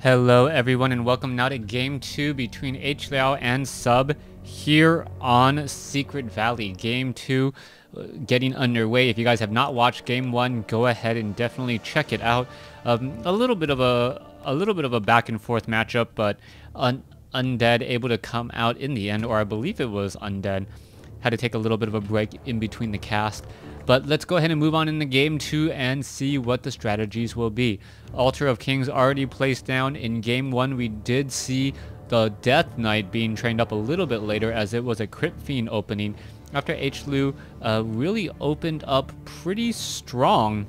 Hello everyone and welcome now to game 2 between Hlaoo and Sub here on Secret Valley. Game 2 getting underway. If you guys have not watched game 1, go ahead and definitely check it out. A little bit of a back and forth matchup, but Undead able to come out in the end, or I believe it was Undead. Had to take a little bit of a break in between the cast. But let's go ahead and move on into game 2 and see what the strategies will be. Altar of Kings already placed down. In game 1, we did see the Death Knight being trained up a little bit later, as it was a Crypt Fiend opening after Hlaoo really opened up pretty strong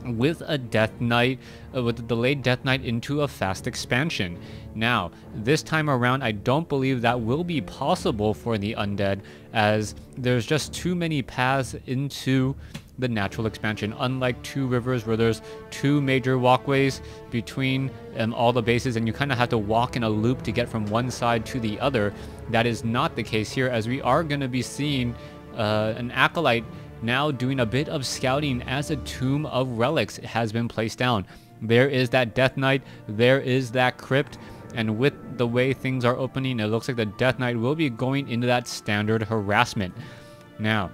with a Death Knight, with a delayed Death Knight into a fast expansion. Now, this time around, I don't believe that will be possible for the Undead, as there's just too many paths into the natural expansion. Unlike Two Rivers, where there's two major walkways between all the bases, and you kind of have to walk in a loop to get from one side to the other, that is not the case here, as we are going to be seeing an Acolyte now doing a bit of scouting as a Tomb of Relics has been placed down. There is that Death Knight, there is that Crypt, and with the way things are opening, it looks like the Death Knight will be going into that standard harassment. Now,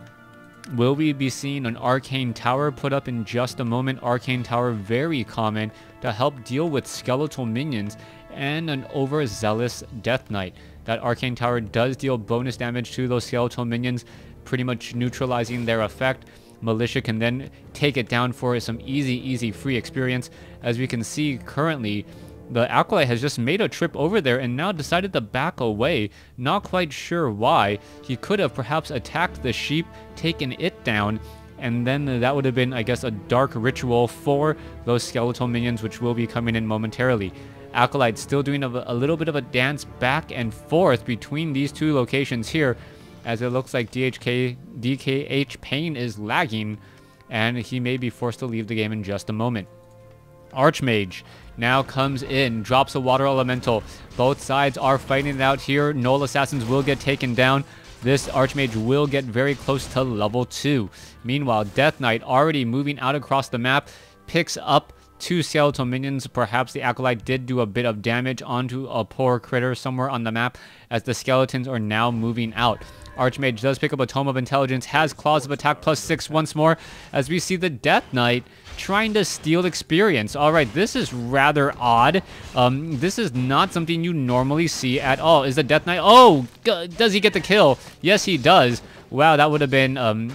will we be seeing an Arcane Tower put up in just a moment? Arcane Tower, very common to help deal with skeletal minions, and an overzealous Death Knight. That Arcane Tower does deal bonus damage to those skeletal minions, pretty much neutralizing their effect. Militia can then take it down for some easy free experience. As we can see currently, the Acolyte has just made a trip over there and now decided to back away. Not quite sure why. He could have perhaps attacked the sheep, taken it down, and then that would have been, I guess, a dark ritual for those skeletal minions, which will be coming in momentarily. Acolyte still doing a little bit of a dance back and forth between these two locations here, as it looks like DKH Pain is lagging, and he may be forced to leave the game in just a moment. Archmage now comes in, drops a water elemental. Both sides are fighting it out here. Null Assassins will get taken down. This Archmage will get very close to level 2. Meanwhile, Death Knight already moving out across the map, picks up two skeletal minions. Perhaps the Acolyte did do a bit of damage onto a poor critter somewhere on the map, as the skeletons are now moving out. Archmage does pick up a Tome of Intelligence, has Claws of Attack +6 once more, as we see the Death Knight trying to steal experience. Alright, this is rather odd. This is not something you normally see at all. Is the Death Knight... Oh! Does he get the kill? Yes, he does. Wow, that would have been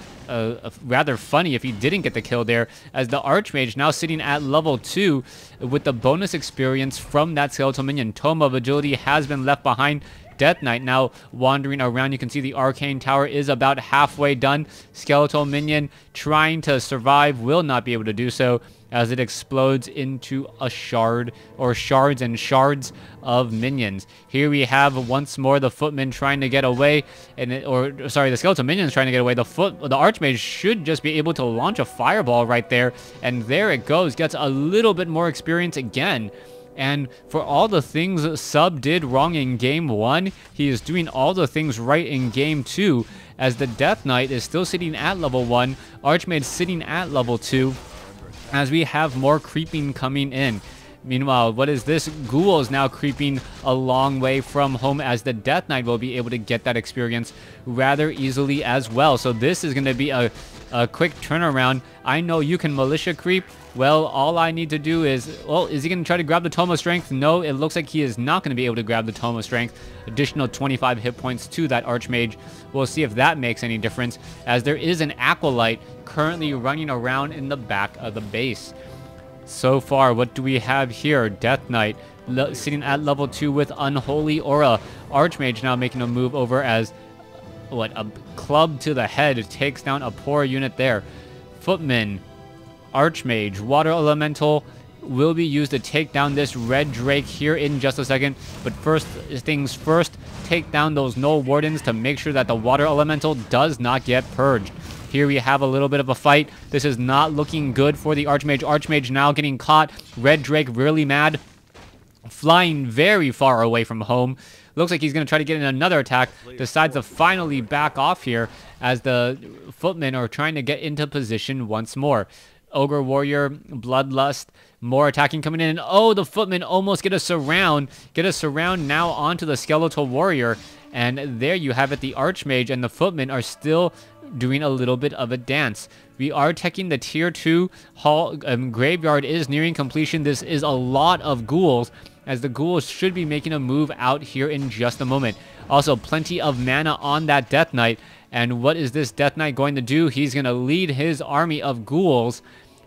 rather funny if he didn't get the kill there, as the Archmage now sitting at level 2 with the bonus experience from that skeletal minion. Tome of Agility has been left behind. Death Knight now wandering around. You can see the Arcane Tower is about halfway done. Skeletal minion trying to survive will not be able to do so, as it explodes into a shard, or shards and shards of minions. Here we have once more the Footman trying to get away, and the skeletal minions trying to get away. The Archmage should just be able to launch a fireball right there, and there it goes. Gets a little bit more experience again. And for all the things Sub did wrong in game 1, he is doing all the things right in game 2, as the Death Knight is still sitting at level 1, Archmage sitting at level 2, as we have more creeping coming in. Meanwhile, what is this? Ghoul is now creeping a long way from home, as the Death Knight will be able to get that experience rather easily as well. So this is going to be a quick turnaround. I know you can militia creep. Well, all I need to do is... Well, is he going to try to grab the Tome of Strength? No, it looks like he is not going to be able to grab the Tome of Strength. Additional 25 hit points to that Archmage. We'll see if that makes any difference, as there is an Acolyte currently running around in the back of the base. So far, what do we have here? Death Knight sitting at level 2 with Unholy Aura. Archmage now making a move over, as a club to the head takes down a poor unit there. Footman, Archmage, Water Elemental will be used to take down this Red Drake here in just a second. But first things first, take down those Null Wardens to make sure that the Water Elemental does not get purged. Here we have a little bit of a fight. This is not looking good for the Archmage. Archmage now getting caught. Red Drake really mad, flying very far away from home. Looks like he's going to try to get in another attack. Decides to finally back off here, as the Footmen are trying to get into position once more. Ogre Warrior, Bloodlust More attacking coming in. Oh, the footmen almost get a surround. Get a surround now onto the skeletal warrior. And there you have it. The archmage and the footmen are still doing a little bit of a dance. We are taking the tier 2 hall. Graveyard is nearing completion. This is a lot of ghouls, as the ghouls should be making a move out here in just a moment. Also, plenty of mana on that Death Knight. And what is this Death Knight going to do? He's going to lead his army of ghouls.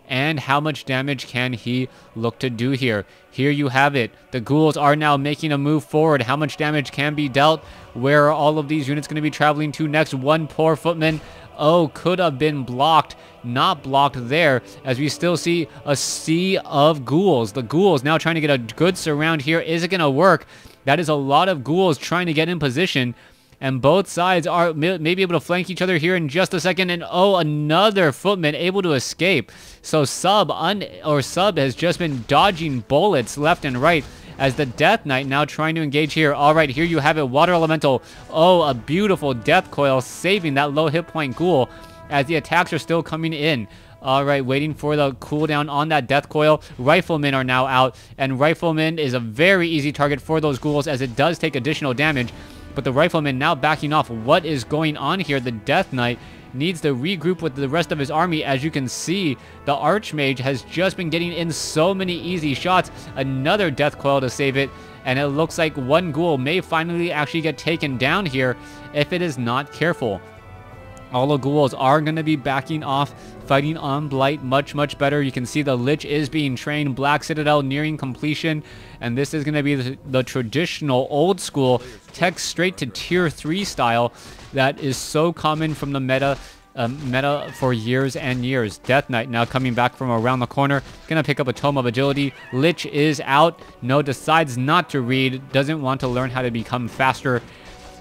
And how much damage can he look to do here? Here you have it. The ghouls are now making a move forward. How much damage can be dealt? Where are all of these units going to be traveling to next? One poor footman. Oh, could have been blocked. Not blocked there, as we still see a sea of ghouls. The ghouls now trying to get a good surround here. Is it going to work? That is a lot of ghouls trying to get in position. And both sides are maybe able to flank each other here in just a second. And oh, another footman able to escape. So Sub has just been dodging bullets left and right, as the Death Knight now trying to engage here. All right, here you have it. Water Elemental. Oh, a beautiful Death Coil saving that low hit point ghoul, as the attacks are still coming in. All right, waiting for the cooldown on that Death Coil. Riflemen are now out, and Rifleman is a very easy target for those ghouls, as it does take additional damage. But the Rifleman now backing off. What is going on here? The Death Knight needs to regroup with the rest of his army. As you can see, the Archmage has just been getting in so many easy shots. Another Death Coil to save it. And it looks like one ghoul may finally actually get taken down here if it is not careful. All the ghouls are going to be backing off, fighting on Blight much, much better. You can see the Lich is being trained. Black Citadel nearing completion. And this is going to be the traditional old school tech straight to tier 3 style that is so common from the meta for years and years. Death Knight now coming back from around the corner. Going to pick up a Tome of Agility. Lich is out. No, decides not to read. Doesn't want to learn how to become faster.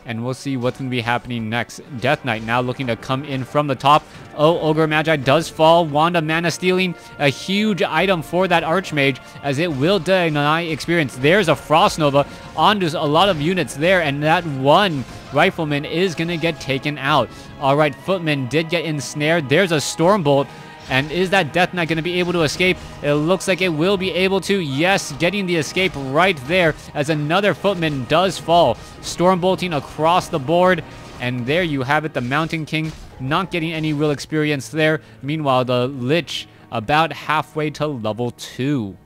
And we'll see what's going to be happening next. Death Knight now looking to come in from the top. Oh, Ogre Magi does fall. Wanda Mana Stealing, a huge item for that Archmage, as it will deny experience. There's a Frost Nova onto a lot of units there, and that one Rifleman is going to get taken out. All right, Footman did get ensnared. There's a Stormbolt. And is that Death Knight going to be able to escape? It looks like it will be able to. Yes, getting the escape right there, as another footman does fall. Stormbolting across the board. And there you have it, the Mountain King not getting any real experience there. Meanwhile, the Lich about halfway to level 2.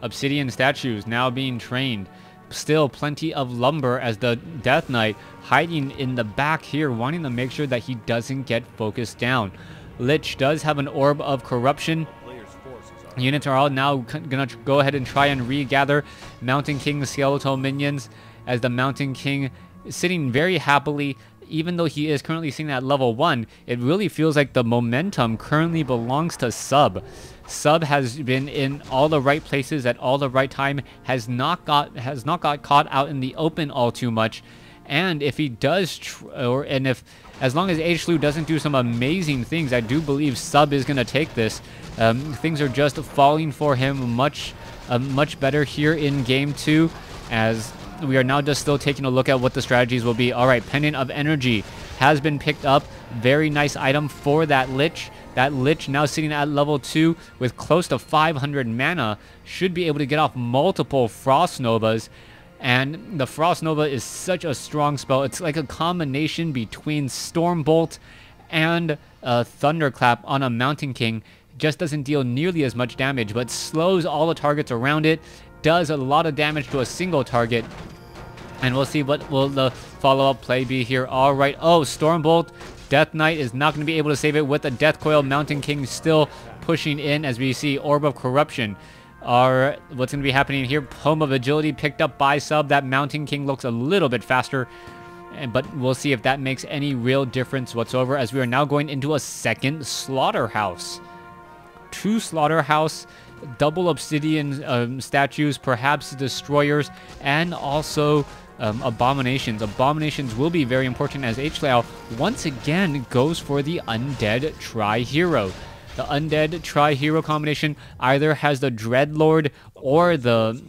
Obsidian statues now being trained. Still plenty of lumber, as the Death Knight hiding in the back here, wanting to make sure that he doesn't get focused down. Lich does have an Orb of Corruption. Units are all now gonna go ahead and try and regather Mountain King skeletal minions, as the Mountain King is sitting very happily. Even though he is currently sitting at level 1, it really feels like the momentum currently belongs to Sub. Sub has been in all the right places at all the right time, has not got caught out in the open all too much. And if he does, as long as Hlaoo doesn't do some amazing things, I do believe Sub is going to take this. Things are just falling for him much better here in game 2, as we are now just still taking a look at what the strategies will be. All right, Pendant of Energy has been picked up. Very nice item for that Lich. That Lich now sitting at level 2 with close to 500 mana should be able to get off multiple Frost Novas. And the Frost Nova is such a strong spell. It's like a combination between Stormbolt and Thunderclap on a Mountain King. Just doesn't deal nearly as much damage, but slows all the targets around it. Does a lot of damage to a single target. And we'll see what will the follow-up play be here. All right. Oh, Stormbolt. Death Knight is not going to be able to save it with the Death Coil. Mountain King still pushing in, as we see Orb of Corruption. What's going to be happening here? Tome of Agility picked up by Sub. That Mountain King looks a little bit faster, but we'll see if that makes any real difference whatsoever, as we are now going into a second Slaughterhouse. 2 Slaughterhouse, double Obsidian statues, perhaps Destroyers, and also Abominations. Abominations will be very important, as Hlaoo once again goes for the Undead Tri-Hero. The Undead Tri-Hero combination either has the Dreadlord or the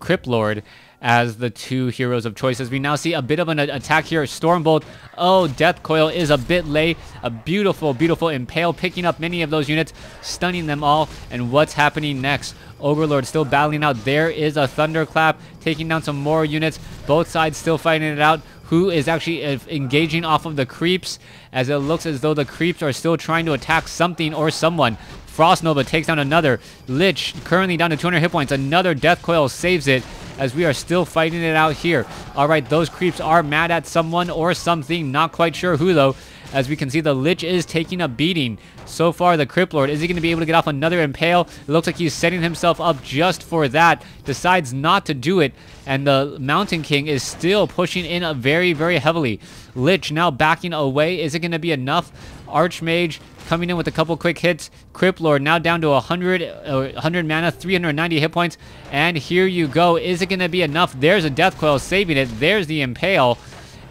Crypt Lord, as the two heroes of choice. As we now see a bit of an attack here. Stormbolt. Oh, Death Coil is a bit late. A beautiful, beautiful Impale picking up many of those units, stunning them all. And what's happening next? Overlord still battling out. There is a Thunderclap taking down some more units. Both sides still fighting it out. Who is actually engaging off of the creeps, as it looks as though the creeps are still trying to attack something or someone. Frost Nova takes down another. Lich currently down to 200 hit points. Another Death Coil saves it, as we are still fighting it out here. Alright, those creeps are mad at someone or something. Not quite sure who though. As we can see, the Lich is taking a beating. So far, the Crypt Lord, is he going to be able to get off another Impale? It looks like he's setting himself up just for that. Decides not to do it. And the Mountain King is still pushing in very, very heavily. Lich now backing away. Is it going to be enough? Archmage coming in with a couple quick hits. Crypt Lord now down to 100 mana, 390 hit points. And here you go. Is it going to be enough? There's a Death Coil saving it. There's the Impale.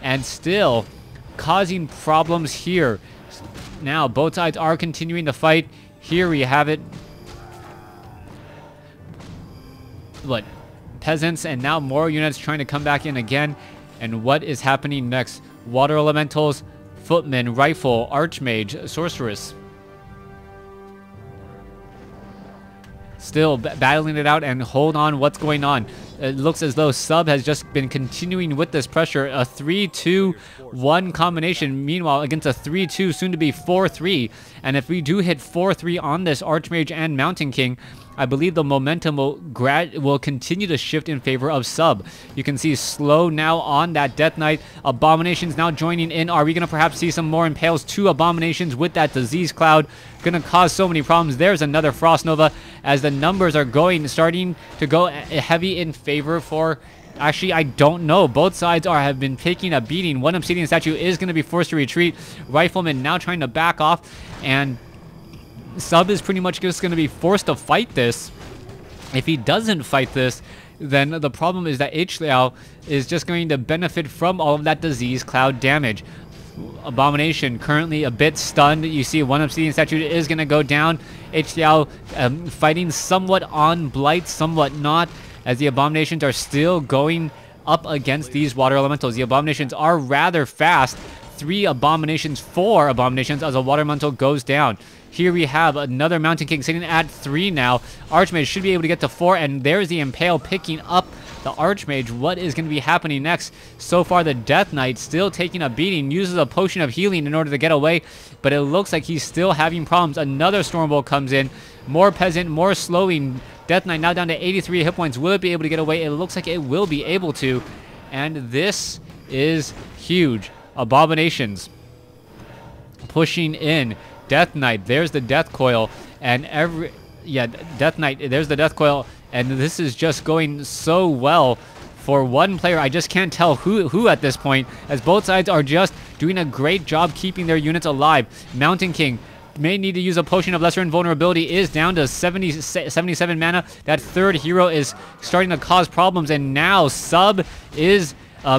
And still causing problems here. Now, both sides are continuing to fight. Here we have it. What? Peasants and now more units trying to come back in again. And what is happening next? Water Elementals, Footmen, Rifle, Archmage, Sorceress. Still battling it out, and hold on, what's going on? It looks as though Sub has just been continuing with this pressure. A 3-2-1 combination, meanwhile, against a 3-2, soon to be 4-3. And if we do hit 4-3 on this Archmage and Mountain King, I believe the momentum will continue to shift in favor of Sub. You can see Slow now on that Death Knight. Abominations now joining in. Are we going to perhaps see some more Impales? 2 Abominations with that Disease Cloud. Going to cause so many problems. There's another Frost Nova, as the numbers are starting to go heavy in favor for... Actually, I don't know. Both sides have been taking a beating. One Obsidian Statue is going to be forced to retreat. Rifleman now trying to back off, and Sub is pretty much just going to be forced to fight this. If he doesn't fight this, then the problem is that Hlaoo is just going to benefit from all of that Disease Cloud damage. Abomination currently a bit stunned. You see one Obsidian Statue is going to go down. Hlaoo fighting somewhat on Blight, somewhat not, as the Abominations are still going up against these Water Elementals. The Abominations are rather fast. 4 Abominations as a Water Elemental goes down. Here we have another Mountain King sitting at 3 now. Archmage should be able to get to 4, and there's the Impale picking up the Archmage. What is going to be happening next? So far, the Death Knight still taking a beating, uses a potion of healing in order to get away, but it looks like he's still having problems. Another Stormbolt comes in. More Peasant, more slowing. Death Knight now down to 83 hit points. Will it be able to get away? It looks like it will be able to, and this is huge. Abominations pushing in. Death Knight, there's the Death Coil, and Death Knight, there's the Death Coil, and this is just going so well for one player. I just can't tell who at this point, as both sides are just doing a great job keeping their units alive. Mountain King may need to use a potion of lesser invulnerability, is down to 77 mana. That third hero is starting to cause problems, and now Sub is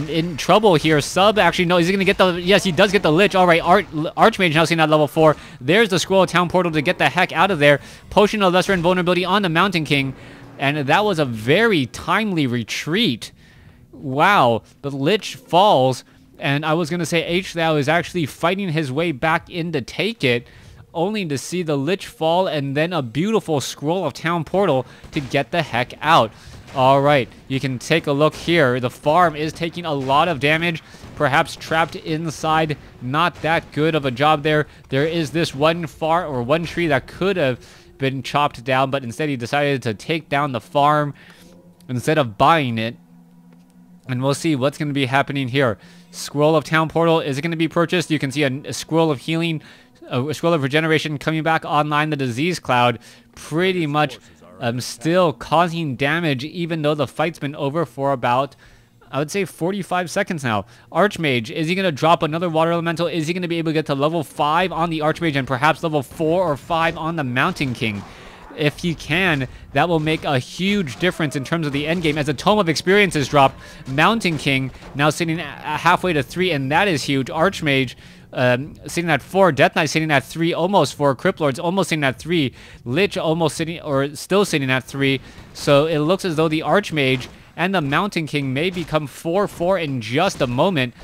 in trouble here. Sub actually, no, is he going to get the... Yes, he does get the Lich. All right, Archmage now seen at level 4. There's the Scroll of Town Portal to get the heck out of there. Potion of Lesser Invulnerability on the Mountain King. And that was a very timely retreat. Wow. The Lich falls. And I was going to say Hlaoo is actually fighting his way back in to take it, only to see the Lich fall and then a beautiful Scroll of Town Portal to get the heck out. Alright, you can take a look here. The farm is taking a lot of damage, perhaps trapped inside. Not that good of a job there. There is this one tree that could have been chopped down, but instead he decided to take down the farm instead of buying it. And we'll see what's going to be happening here. Scroll of Town Portal, is it going to be purchased? You can see a Scroll of Healing, a Scroll of Regeneration coming back online. The Disease Cloud pretty much still causing damage, even though the fight's been over for about, I would say, 45 seconds now. Archmage, is he going to drop another Water Elemental? Is he going to be able to get to level 5 on the Archmage and perhaps level 4 or 5 on the Mountain King? If he can, that will make a huge difference in terms of the endgame. As the Tome of Experience is dropped, Mountain King now sitting halfway to 3, and that is huge. Archmage sitting at 4, Death Knight sitting at 3, almost 4, Crypt Lord's almost sitting at 3, Lich almost sitting, or still sitting at 3. So it looks as though the Archmage and the Mountain King may become 4-4 in just a moment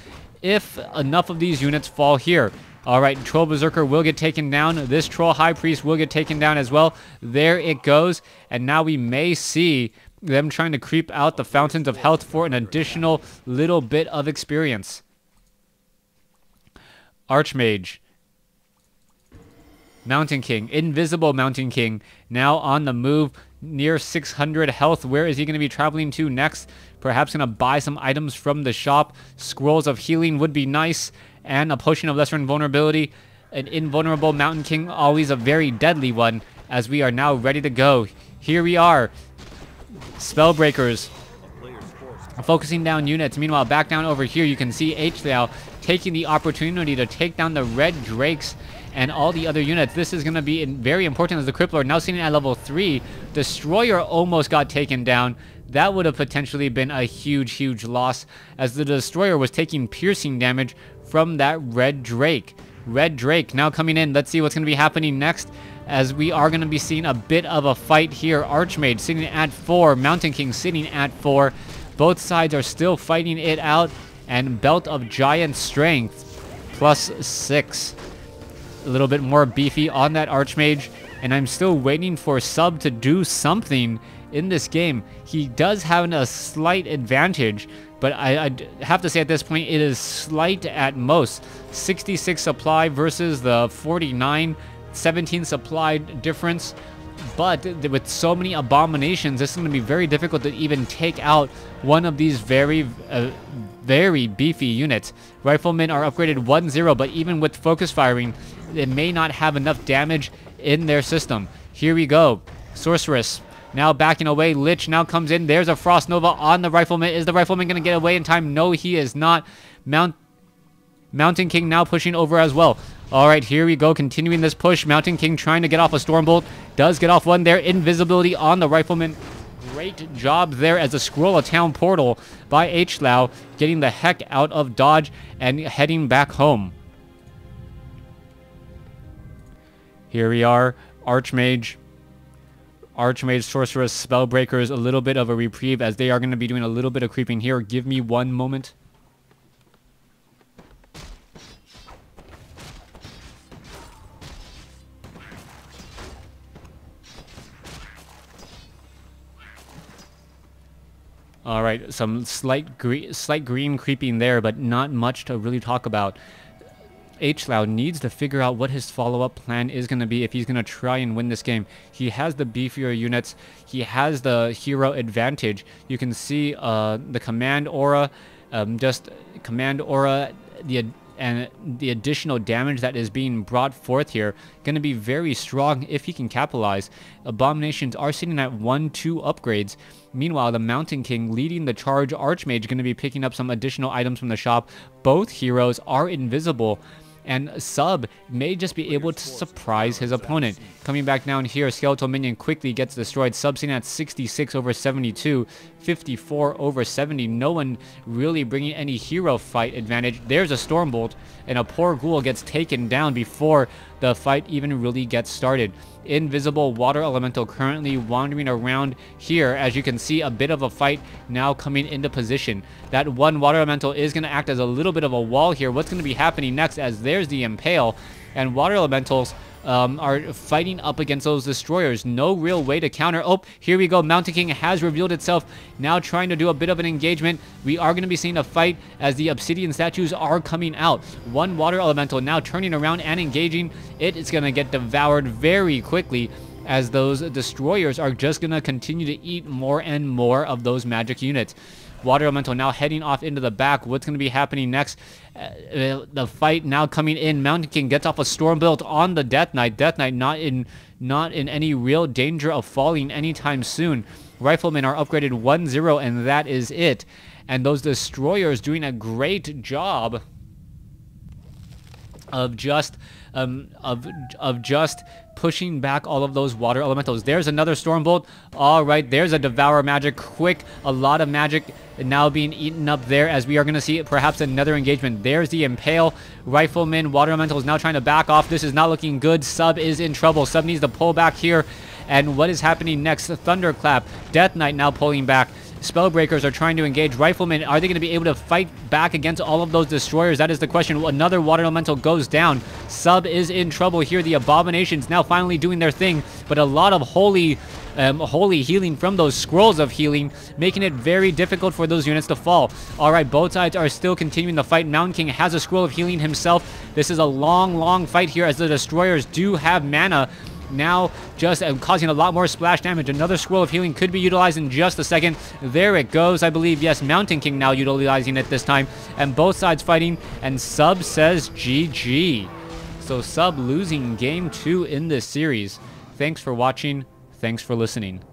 if enough of these units fall here. All right, Troll Berserker will get taken down. This Troll High Priest will get taken down as well. There it goes. And now we may see them trying to creep out the Fountains of Health for an additional little bit of experience. Archmage. Mountain King. Invisible Mountain King. Now on the move. Near 600 health. Where is he going to be traveling to next? Perhaps going to buy some items from the shop. Scrolls of Healing would be nice. And a Potion of Lesser Invulnerability. An invulnerable Mountain King, always a very deadly one, as we are now ready to go. Here we are. Spellbreakers. Focusing down units. Meanwhile, back down over here, you can see Hlaoo taking the opportunity to take down the Red Drakes and all the other units. This is going to be very important as the Crippler now sitting at level 3. Destroyer almost got taken down. That would have potentially been a huge loss, as the Destroyer was taking piercing damage from that Red Drake. Red Drake now coming in. Let's see what's going to be happening next, as we are going to be seeing a bit of a fight here. Archmage sitting at 4. Mountain King sitting at 4. Both sides are still fighting it out. And Belt of Giant Strength +6. A little bit more beefy on that Archmage. And I'm still waiting for Sub to do something in this game. He does have a slight advantage, but I have to say at this point it is slight at most. 66 supply versus the 49, 17 supply difference. But with so many abominations, this is going to be very difficult to even take out one of these very beefy units. Riflemen are upgraded 1-0, but even with focus firing, it may not have enough damage in their system. Here we go. Sorceress now backing away. Lich now comes in. There's a Frost Nova on the Rifleman. Is the Rifleman going to get away in time? No, he is not. Mountain King now pushing over as well. All right, here we go. Continuing this push. Mountain King trying to get off a Stormbolt. Does get off one there. Invisibility on the Rifleman. Great job there as a Scroll of Town portal by Hlaoo, getting the heck out of dodge and heading back home. Here we are. Archmage, Sorceress, Spellbreakers, a little bit of a reprieve as they are going to be doing a little bit of creeping here. Give me one moment. All right, some slight green creeping there, but not much to really talk about. Hlaoo needs to figure out what his follow-up plan is going to be if he's going to try and win this game. He has the beefier units. He has the hero advantage. You can see the command aura, and the additional damage that is being brought forth here, going to be very strong if he can capitalize. Abominations are sitting at 1-2 upgrades. Meanwhile, the Mountain King leading the charge. Archmage going to be picking up some additional items from the shop. Both heroes are invisible, and Sub may just be able to surprise his opponent. Coming back down here, Skeletal Minion quickly gets destroyed. Sub sitting at 66 over 72, 54 over 70. No one really bringing any hero fight advantage. There's a Stormbolt, and a poor Ghoul gets taken down before the fight even really gets started. Invisible Water Elemental currently wandering around here. As you can see, a bit of a fight now coming into position. That one Water Elemental is going to act as a little bit of a wall here. What's going to be happening next, as there's the Impale, and Water Elementals are fighting up against those Destroyers. No real way to counter. Oh, here we go. Mountain King has revealed itself, now trying to do a bit of an engagement. We are going to be seeing a fight as the Obsidian statues are coming out. One Water Elemental now turning around and engaging. It is going to get devoured very quickly, as those Destroyers are just going to continue to eat more and more of those magic units. Water Elemental now heading off into the back. What's going to be happening next? The fight now coming in. Mountain King gets off a Stormbolt on the Death Knight. Death Knight not in any real danger of falling anytime soon. Riflemen are upgraded 1-0, and that is it. And those Destroyers doing a great job of just pushing back all of those Water Elementals. There's another Stormbolt. All right, there's a Devour Magic. Quick, a lot of magic now being eaten up there, as we are going to see perhaps another engagement. There's the Impale. Rifleman, Water Elemental is now trying to back off. This is not looking good. Sub is in trouble. Sub needs to pull back here. And what is happening next? Thunderclap. Death Knight now pulling back. Spellbreakers are trying to engage. Riflemen, are they going to be able to fight back against all of those destroyers? That is the question. Another water elemental goes down. Sub is in trouble here. The abominations now finally doing their thing, but a lot of holy healing from those scrolls of healing, making it very difficult for those units to fall. All right, both sides are still continuing the fight. Mountain King has a scroll of healing himself. This is a long fight here as the destroyers do have mana. Now just causing a lot more splash damage. Another scroll of healing could be utilized in just a second. There it goes, I believe. Yes, Mountain King now utilizing it this time. And both sides fighting. And Sub says GG. So Sub losing game 2 in this series. Thanks for watching. Thanks for listening.